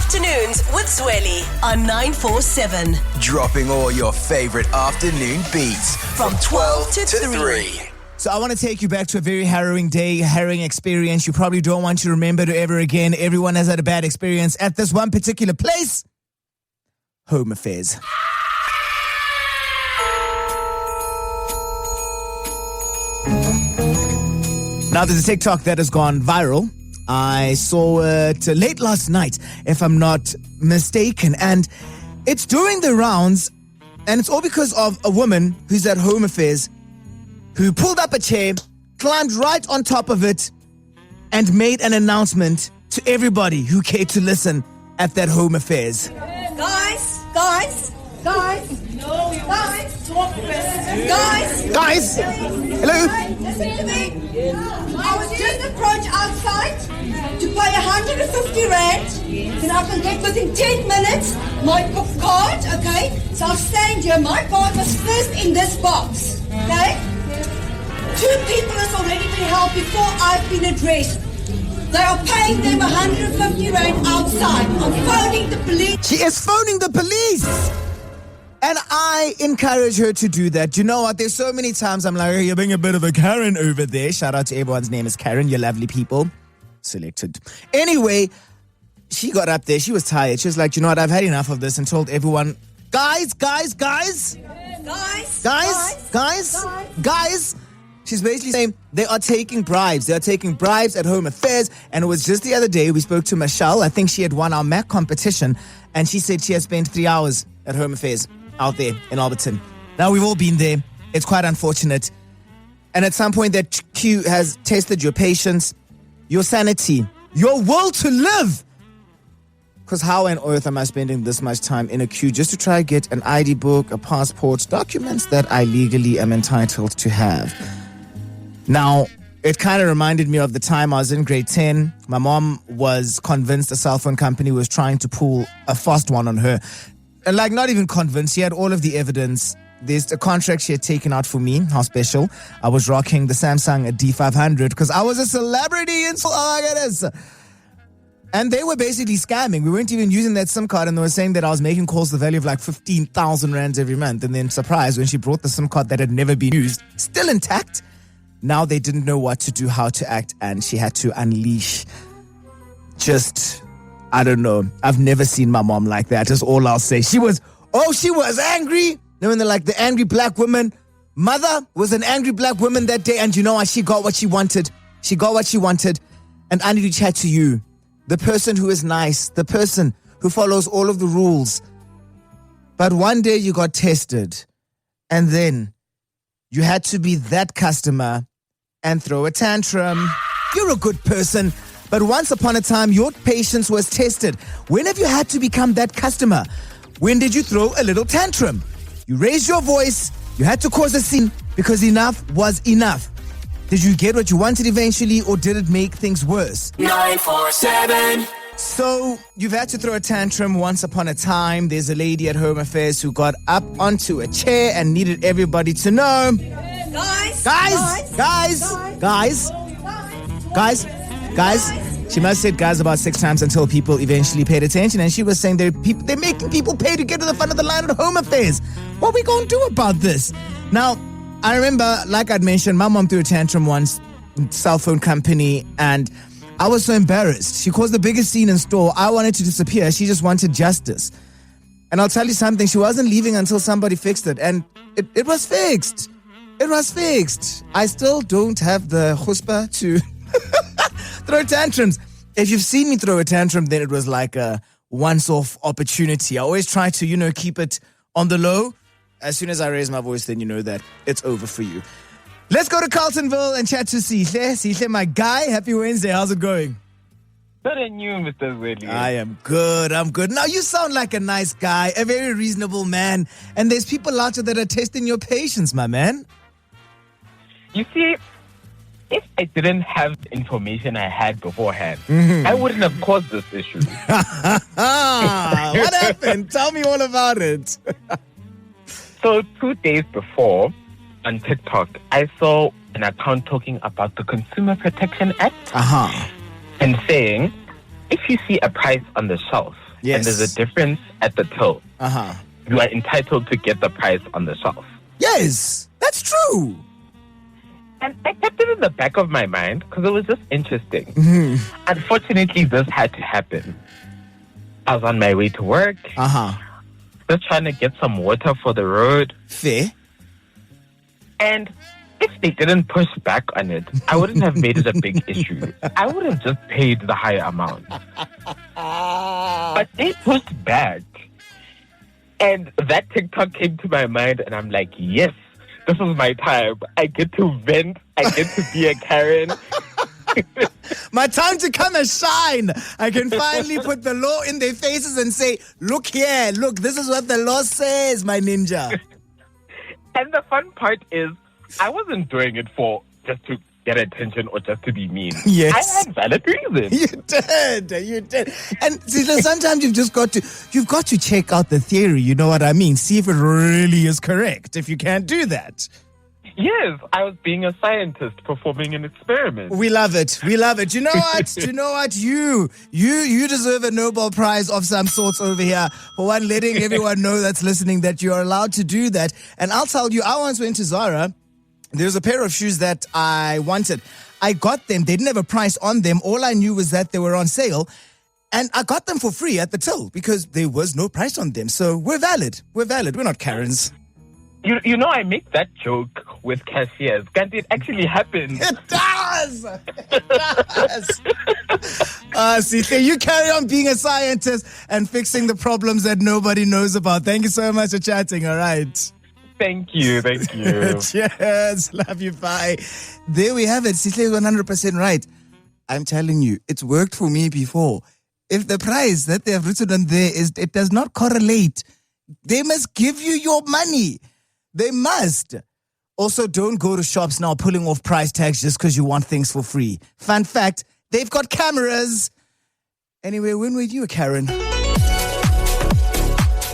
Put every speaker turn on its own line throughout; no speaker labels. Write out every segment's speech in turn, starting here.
Afternoons with Zweli on 947.
Dropping all your favorite afternoon beats from 12 to 3.
So I want to take you back to a very harrowing day, harrowing experience you probably don't want to remember to ever again. Everyone has had a bad experience at this one particular place. Home affairs. Now there's a TikTok that has gone viral. I saw it late last night, if I'm not mistaken, and it's doing the rounds, and it's all because of a woman who's at Home Affairs who pulled up a chair, climbed right on top of it, and made an announcement to everybody who cared to listen at that Home Affairs.
Guys. No, you guys. Talk first. Guys.
Hello.
Listen to me. I was just approached outside to pay 150 rand. Then I can get within 10 minutes my card, okay? So I'll stand here. My card was first in this box, okay? 2 people has already been held before I've been addressed. They are paying them 150 rand outside. I'm phoning the police.
She is phoning the police. And I encourage her to do that. You know what? There's so many times I'm like, hey, you're being a bit of a Karen over there. Shout out to everyone's name is Karen. You're lovely people. Selected. Anyway, she got up there. She was tired. She was like, you know what? I've had enough of this, and told everyone, guys. She's basically saying they are taking bribes. They are taking bribes at Home Affairs. And it was just the other day we spoke to Michelle. I think she had won our MAC competition. And she said she has spent 3 hours at Home Affairs out there in Alberton. Now, we've all been there. It's quite unfortunate. And at some point, that queue has tested your patience, your sanity, your will to live. Because how on earth am I spending this much time in a queue just to try to get an ID book, a passport, documents that I legally am entitled to have? Now, it kind of reminded me of the time I was in grade 10. My mom was convinced a cell phone company was trying to pull a fast one on her. And like, not even convinced. She had all of the evidence. There's a contract she had taken out for me. How special. I was rocking the Samsung D500 because I was a celebrity in and they were basically scamming. We weren't even using that SIM card, and they were saying that I was making calls to the value of like 15,000 rands every month. And then surprised when she brought the SIM card that had never been used, still intact. Now they didn't know what to do, how to act, and she had to unleash I don't know. I've never seen my mom like that, is all I'll say. She was angry. You know, when they're like the angry black woman. Mother was an angry black woman that day, and you know what? She got what she wanted. And I need to chat to you. The person who is nice, the person who follows all of the rules. But one day you got tested, and then you had to be that customer and throw a tantrum. You're a good person, but once upon a time, your patience was tested. When have you had to become that customer? When did you throw a little tantrum? You raised your voice, you had to cause a scene because enough was enough. Did you get what you wanted eventually, or did it make things worse?
947.
So, you've had to throw a tantrum once upon a time. There's a lady at Home Affairs who got up onto a chair and needed everybody to know. Guys. She must have said guys about 6 times until people eventually paid attention. And she was saying they're making people pay to get to the front of the line at Home Affairs. What are we going to do about this? Now, I remember, like I'd mentioned, my mom threw a tantrum once, cell phone company, and I was so embarrassed. She caused the biggest scene in store. I wanted to disappear. She just wanted justice. And I'll tell you something, she wasn't leaving until somebody fixed it. And it was fixed. I still don't have the chutzpah to throw tantrums. If you've seen me throw a tantrum, then it was like a once-off opportunity. I always try to, keep it on the low. As soon as I raise my voice, then you know that it's over for you. Let's go to Carltonville and chat to Sihle. Sihle, my guy, happy Wednesday. How's it going?
Better than you, Mr. Zweli.
I am good. Now, you sound like a nice guy, a very reasonable man. And there's people out there that are testing your patience, my man.
You see, if I didn't have the information I had beforehand, I wouldn't have caused this issue.
What happened? Tell me all about it.
So 2 days before, on TikTok, I saw an account talking about the Consumer Protection Act and saying if you see a price on the shelf
Yes.
and there's a difference at the till,
Uh-huh.
you are entitled to get the price on the shelf.
Yes, that's true.
And I kept it in the back of my mind because it was just interesting. Unfortunately, this had to happen. I was on my way to work,
Uh-huh.
just trying to get some water for the road.
Fair.
And if they didn't push back on it, I wouldn't have made it a big issue. I would have just paid the higher amount. But they pushed back. And that TikTok came to my mind, and I'm like, yes, this is my time. I get to vent. I get to be a Karen.
My time to come and shine. I can finally put the law in their faces and say, look here, look, this is what the law says, my ninja.
And the fun part is, I wasn't doing it for just to get attention or just to be mean.
Yes.
I had valid reasons.
You did. And see, sometimes you've got to check out the theory, you know what I mean? See if it really is correct, if you can't do that.
Yes, I was being a scientist performing an experiment.
We love it. We love it. You know what? You deserve a Nobel Prize of some sorts over here for one, letting everyone know that's listening that you're allowed to do that. And I'll tell you, I once went to Zara. There's a pair of shoes that I wanted. I got them. They didn't have a price on them. All I knew was that they were on sale. And I got them for free at the till because there was no price on them. So we're valid. We're not Karens.
You know, I make that joke with cashiers. Can't it actually happen?
It does. It does. See, you carry on being a scientist and fixing the problems that nobody knows about. Thank you so much for chatting. All right.
Thank you.
Cheers. Love you. Bye. There we have it. Sihle is 100% right. I'm telling you, it's worked for me before. If the price that they have written on there it does not correlate, they must give you your money. They must. Also, don't go to shops now pulling off price tags just because you want things for free. Fun fact, they've got cameras. Anyway, when were you, Karen?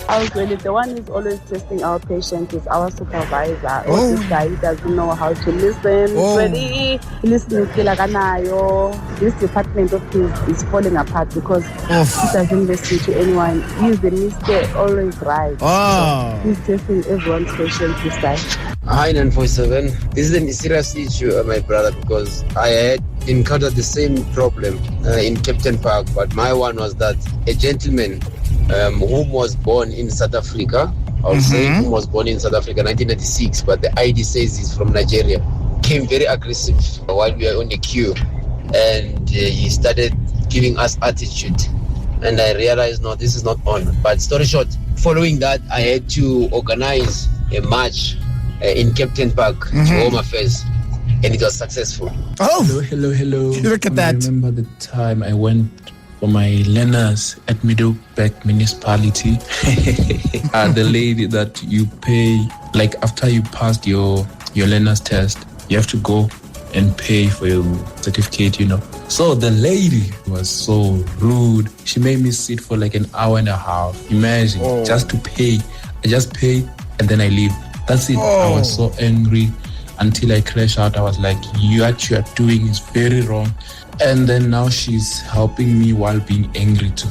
I was really the one who's always testing our patients is our supervisor.
Oh.
This guy he doesn't know how to listen.
Oh.
Really listening this department of his is falling apart because he doesn't listen to anyone. He's the Mr. Always right.
Oh.
So he's testing everyone's patients this time.
Hi 947. This is a serious issue, my brother, because I had encountered the same problem in Captain Park, but my one was that a gentleman whom was born in South Africa, I'll say whom was born in South Africa 1996, but the ID says he's from Nigeria, came very aggressive while we were on the queue, and he started giving us attitude, and I realized, no, this is not on. But story short, following that, I had to organize a march in Captain Park to Home Affairs, and it was successful.
Oh,
Hello.
look at that.
I remember the time I went for my learners at Middleburg Municipality. The lady that you pay, like after you passed your learners test, you have to go and pay for your certificate, you know. So the lady was so rude. She made me sit for like an hour and a half. Imagine, just to pay. I just paid and then I leave. That's it. I was so angry until I crashed out. I was like, what you are doing is very wrong. And then now she's helping me while being angry too.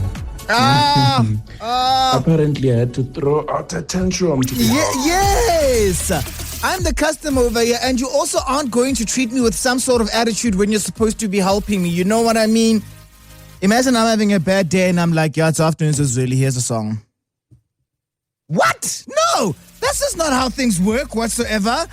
Apparently I had to throw out a tantrum to be helped.
Yes. I'm the customer over here, and you also aren't going to treat me with some sort of attitude when you're supposed to be helping me. You know what I mean? Imagine I'm having a bad day and I'm like, yeah, it's afternoon, so Zweli, here's a song. What? No, that's just not how things work whatsoever.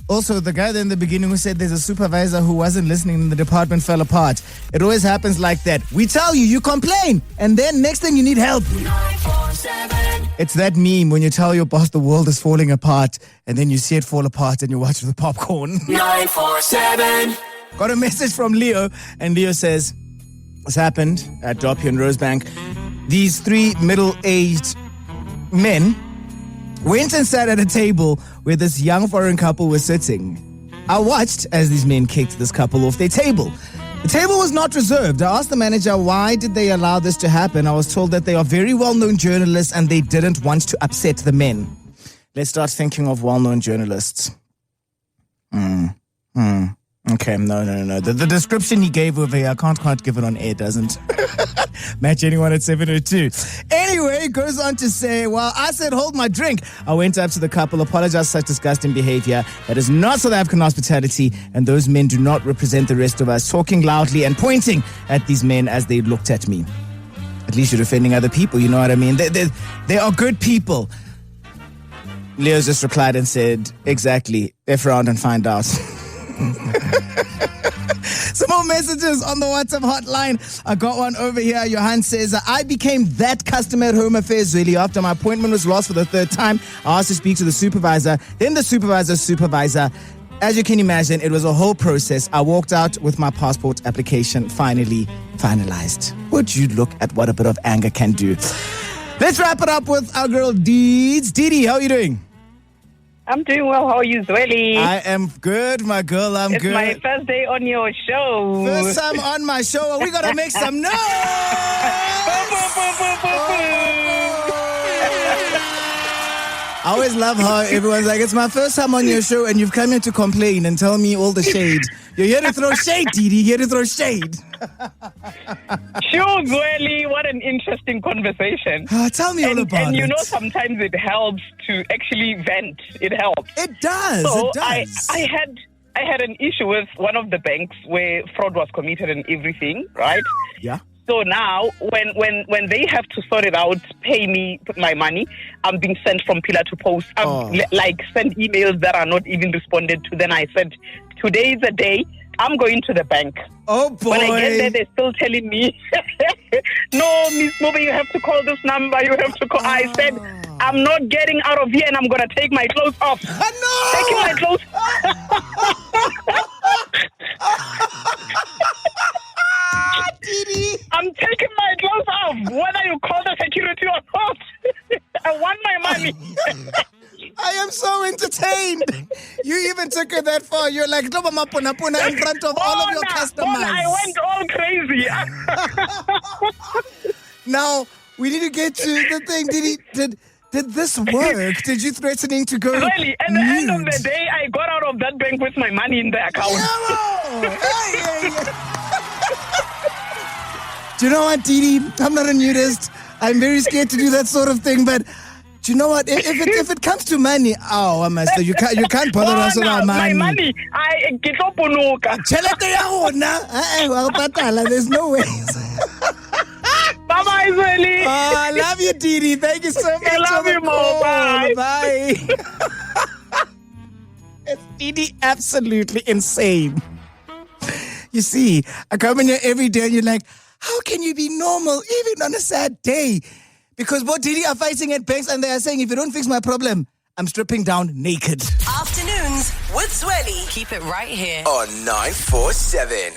Also, the guy there in the beginning who said there's a supervisor who wasn't listening and the department fell apart. It always happens like that. We tell you, you complain, and then next thing you need help.
947.
It's that meme when you tell your boss the world is falling apart, and then you see it fall apart and you watch the popcorn.
947.
Got a message from Leo, and Leo says, this happened at Drop here in Rosebank. These three middle-aged men went and sat at a table where this young foreign couple was sitting. I watched as these men kicked this couple off their table. The table was not reserved. I asked the manager, why did they allow this to happen? I was told that they are very well-known journalists and they didn't want to upset the men. Let's start thinking of well-known journalists. Okay, no. The description he gave over here, I can't give it on air, doesn't match anyone at 7:02. Anyway, it goes on to say, well, I said, hold my drink. I went up to the couple, apologized for such disgusting behavior. That is not South African hospitality, and those men do not represent the rest of us, talking loudly and pointing at these men as they looked at me. At least you're defending other people, you know what I mean? They are good people. Leo just replied and said, exactly, F around and find out. Some more messages on the WhatsApp hotline. I got one over here. Johan says, I became that customer at Home Affairs, Zweli. After my appointment was lost for the third time, I asked to speak to the supervisor. Then the supervisor. As you can imagine, it was a whole process. I walked out with my passport application finally finalized. Would you look at what a bit of anger can do? Let's wrap it up with our girl Deeds. Didi, how are you doing?
I'm doing well. How are you, Zweli?
I am good, my girl. I'm
good. It's my first day on your show.
First time on my show. We got to make some noise. I always love how everyone's like, it's my first time on your show and you've come here to complain and tell me all the shade. You're here to throw shade, Didi. Here to throw shade.
Sure, Zweli. What an interesting conversation.
Tell me all about it.
And you know, sometimes it helps to actually vent. It helps.
It does.
So
it does.
I had an issue with one of the banks where fraud was committed and everything, right?
Yeah.
So now, when they have to sort it out, pay me my money, I'm being sent from pillar to post. Send emails that are not even responded to. Then I said, today is the day. I'm going to the bank.
Oh, boy.
When I get there, they're still telling me, no, Miss Mobe, you have to call this number. You have to call. I said, I'm not getting out of here and I'm going to take my clothes off.
No!
Taking my clothes I'm taking my clothes off, whether you call the security or not. I want my money.
I am so entertained. You even took it that far. You're like, in front of all of your customers.
I went all crazy.
Now, we need to get to the thing. Did this work? Did you threatening to go?
Really? At the end of the day, I got out of that bank with my money in the account.
Yeah. Do you know what, Didi? I'm not a nudist. I'm very scared to do that sort of thing, but do you know what? If it comes to money, master, you can't bother us with our money.
My money, I get up on
There's no way.
Bye-bye, Zweli.
I love you, Didi. Thank you so much.
I love you more. Bye.
Bye. It's Didi absolutely insane. You see, I come in here every day and you're like, how can you be normal even on a sad day? Because both Didi are fighting at banks and they are saying, if you don't fix my problem, I'm stripping down naked.
Afternoons with Zweli. Keep it right here
On 947.